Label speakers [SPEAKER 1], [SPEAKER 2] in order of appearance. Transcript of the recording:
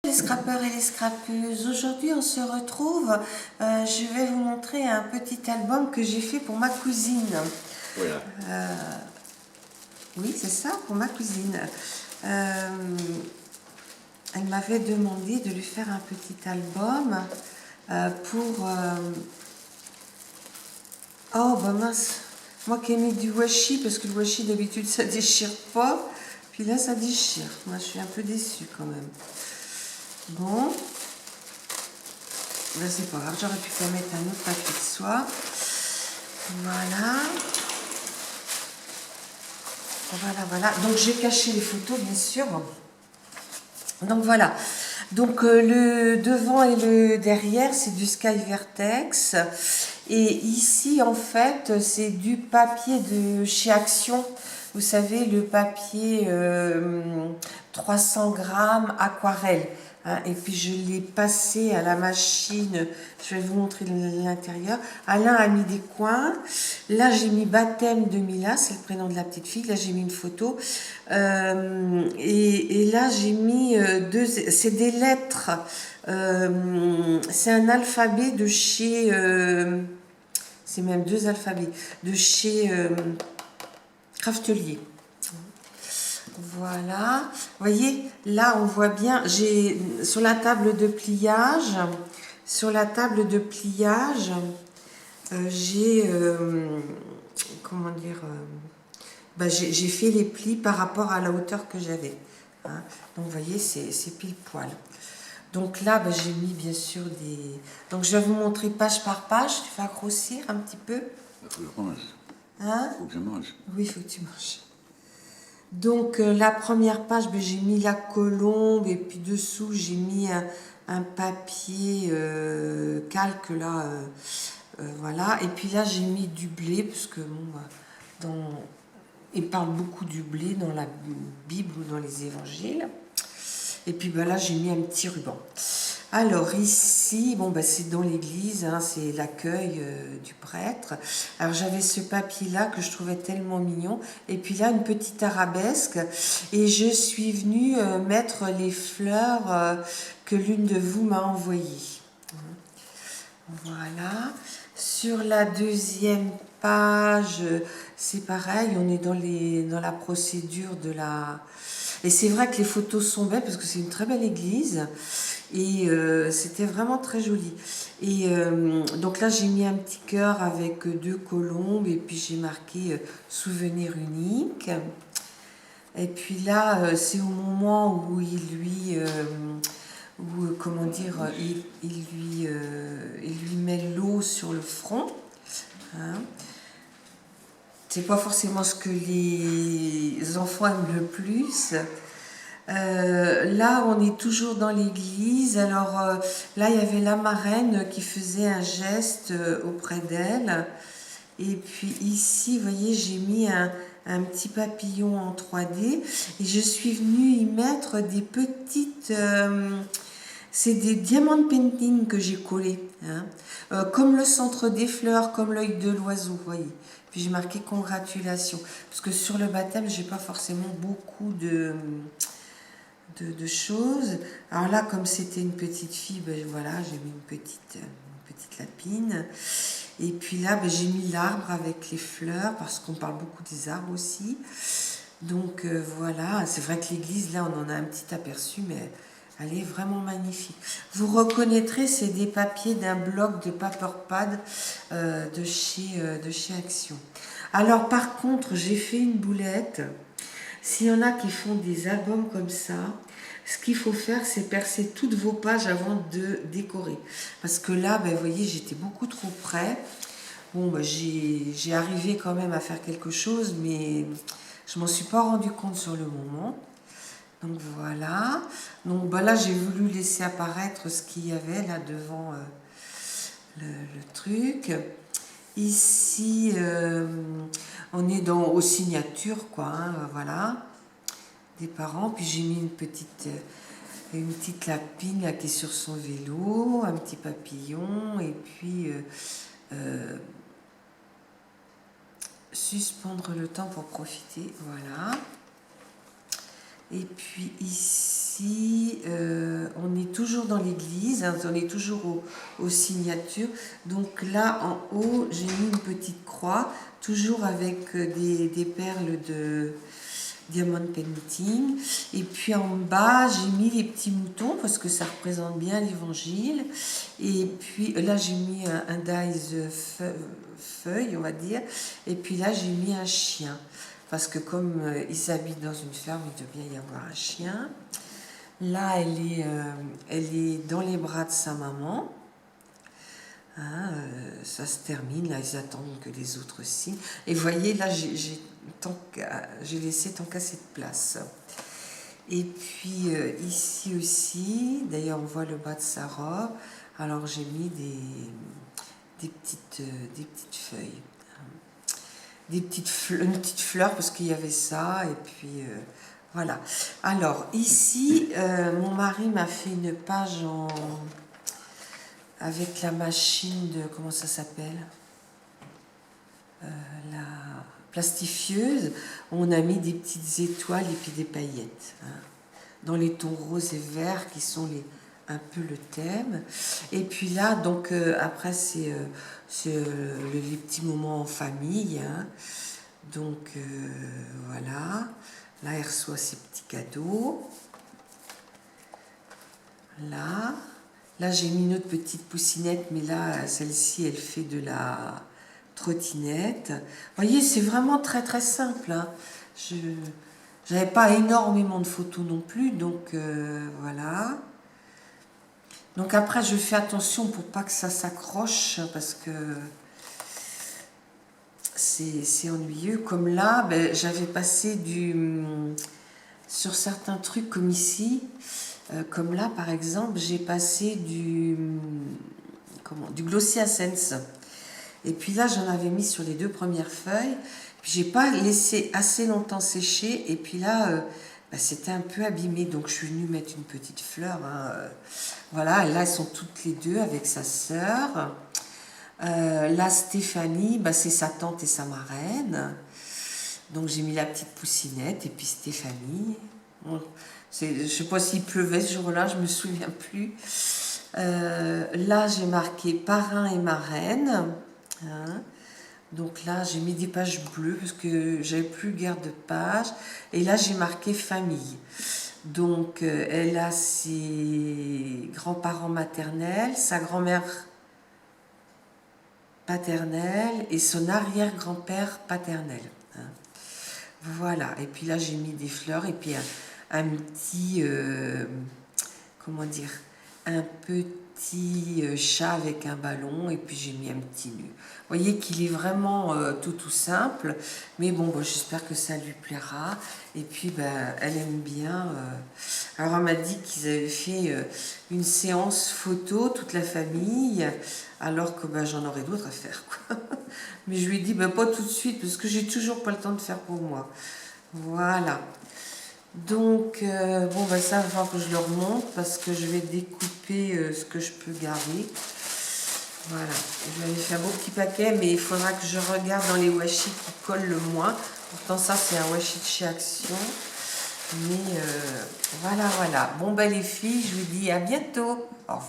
[SPEAKER 1] Les scrappeurs et les scrappeuses, aujourd'hui on se retrouve, je vais vous montrer un petit album que j'ai fait pour ma cousine.
[SPEAKER 2] Voilà.
[SPEAKER 1] Oui, c'est ça, pour ma cousine. Elle m'avait demandé de lui faire un petit album pour... Oh, bah mince, moi qui ai mis du washi, parce que le washi d'habitude ça déchire pas, puis là ça déchire. Moi je suis un peu déçue quand même. Bon, ben, c'est pas grave, j'aurais pu faire mettre un autre papier de soie. Voilà. Voilà. Donc j'ai caché les photos, bien sûr. Donc voilà. Donc le devant et le derrière, c'est du Sky Vertex. Et ici, en fait, c'est du papier de chez Action. Vous savez, le papier 300 grammes aquarelle. Hein, et puis je l'ai passé à la machine. Je vais vous montrer l'intérieur. Alain a mis des coins. Là, j'ai mis baptême de Mila, c'est le prénom de la petite fille. Là, j'ai mis une photo. Et là, j'ai mis deux. C'est des lettres. C'est un alphabet de chez. C'est même deux alphabets de chez Craftelier. Voilà. Vous voyez, là, on voit bien. J'ai sur la table de pliage. J'ai comment dire, j'ai fait les plis par rapport à la hauteur que j'avais. Hein. Donc vous voyez, c'est pile poil. Donc là, j'ai mis bien sûr des... Donc je vais vous montrer page par page. Tu vas grossir un petit peu.
[SPEAKER 2] Il faut que je mange.
[SPEAKER 1] Hein?
[SPEAKER 2] Il faut que je mange.
[SPEAKER 1] Oui, il faut que tu manges. Donc la première page, j'ai mis la colombe et puis dessous j'ai mis un papier calque là, voilà. Et puis là j'ai mis du blé parce que bon, il parle beaucoup du blé dans la Bible ou dans les évangiles. Et puis là j'ai mis un petit ruban. Alors ici, c'est dans l'église, hein, c'est l'accueil du prêtre. Alors j'avais ce papier-là que je trouvais tellement mignon. Et puis là, une petite arabesque. Et je suis venue mettre les fleurs que l'une de vous m'a envoyées. Voilà. Sur la deuxième page, c'est pareil, on est dans la procédure de la... Et c'est vrai que les photos sont belles parce que c'est une très belle église. Et c'était vraiment très joli. Et donc là, j'ai mis un petit cœur avec deux colombes et puis j'ai marqué souvenir unique. Et puis là, c'est au moment où il lui, comment dire, il lui met l'eau sur le front. Hein. C'est pas forcément ce que les enfants aiment le plus. Là, on est toujours dans l'église. Alors là, il y avait la marraine qui faisait un geste auprès d'elle. Et puis ici, vous voyez, j'ai mis un petit papillon en 3D. Et je suis venue y mettre des petites... c'est des diamant painting que j'ai collés. Hein. Comme le centre des fleurs, comme l'œil de l'oiseau, vous voyez. Puis j'ai marqué congratulations. Parce que sur le baptême, j'ai pas forcément beaucoup de choses. Alors là, comme c'était une petite fille, voilà, j'ai mis une petite lapine. Et puis là, j'ai mis l'arbre avec les fleurs, parce qu'on parle beaucoup des arbres aussi. Donc voilà, c'est vrai que l'église, là, on en a un petit aperçu, mais elle est vraiment magnifique. Vous reconnaîtrez, c'est des papiers d'un bloc de paper pad de chez Action. Alors par contre, j'ai fait une boulette. S'il y en a qui font des albums comme ça, ce qu'il faut faire, c'est percer toutes vos pages avant de décorer. Parce que là, vous voyez, j'étais beaucoup trop près. Bon, j'ai arrivé quand même à faire quelque chose, mais je ne m'en suis pas rendu compte sur le moment. Donc voilà. Donc là, j'ai voulu laisser apparaître ce qu'il y avait là devant le truc. Ici, on est aux signatures, quoi. Hein, voilà. Des parents. Puis j'ai mis une petite lapine là, qui est sur son vélo, un petit papillon, et puis suspendre le temps pour profiter. Voilà. Et puis ici, on est toujours dans l'église, hein, on est toujours aux signatures. Donc là, en haut, j'ai mis une petite croix, toujours avec des perles de diamond painting. Et puis en bas, j'ai mis les petits moutons parce que ça représente bien l'évangile. Et puis là, j'ai mis un dies feuille, on va dire. Et puis là, j'ai mis un chien. Parce que comme ils habitent dans une ferme, il doit bien y avoir un chien. Là, elle est dans les bras de sa maman. Hein, ça se termine, là, ils attendent que les autres signent. Et vous voyez, là, j'ai laissé tant qu'à cette place. Et puis, ici aussi, d'ailleurs, on voit le bas de sa robe. Alors, j'ai mis des petites feuilles. Une petite fleur, parce qu'il y avait ça, et puis... voilà. Alors, ici, mon mari m'a fait une page avec la machine de... Comment ça s'appelle, la plastifieuse. On a mis des petites étoiles et puis des paillettes. Hein, dans les tons roses et verts qui sont un peu le thème. Et puis là, donc, après, c'est les petits moments en famille. Hein. Donc, voilà. Là, elle reçoit ses petits cadeaux. Là, j'ai mis une autre petite poussinette, mais là, celle-ci, elle fait de la trottinette. Vous voyez, c'est vraiment très, très simple. Hein. Je n'avais pas énormément de photos non plus, donc voilà. Donc après, je fais attention pour pas que ça s'accroche, parce que c'est ennuyeux. Comme là, ben, j'avais passé sur certains trucs comme ici, comme là par exemple, j'ai passé du Glossy Essence. Et puis là, j'en avais mis sur les 2 premières feuilles. Puis j'ai pas laissé assez longtemps sécher. Et puis là, ben, c'était un peu abîmé. Donc je suis venue mettre une petite fleur. Hein. Voilà, et là, elles sont toutes les 2 avec sa sœur. Là, Stéphanie, bah, c'est sa tante et sa marraine. Donc j'ai mis la petite poussinette et puis Stéphanie. Bon, je ne sais pas s'il pleuvait ce jour-là, je ne me souviens plus. Là, j'ai marqué parrain et marraine. Hein. Donc là, j'ai mis des pages bleues parce que j'avais plus guère de pages. Et là, j'ai marqué famille. Donc, elle a ses grands-parents maternels, sa grand-mère paternelle et son arrière-grand-père paternel. Hein. Voilà, et puis là j'ai mis des fleurs et puis un petit, comment dire, un petit chat avec un ballon et puis j'ai mis un petit nu. Vous voyez qu'il est vraiment tout simple, mais bon, j'espère que ça lui plaira. Et puis ben, elle aime bien. Alors elle m'a dit qu'ils avaient fait une séance photo, toute la famille, alors que ben, j'en aurais d'autres à faire, quoi. Mais je lui ai dit ben, pas tout de suite parce que j'ai toujours pas le temps de faire pour moi. Voilà. Donc, bon, ben ça, il va falloir que je le remonte parce que je vais découper ce que je peux garder. Voilà. Je vais faire un beau petit paquet, mais il faudra que je regarde dans les washi qui collent le moins. Pourtant, ça, c'est un washi de chez Action. Mais voilà. Bon, ben les filles, je vous dis à bientôt. Au revoir.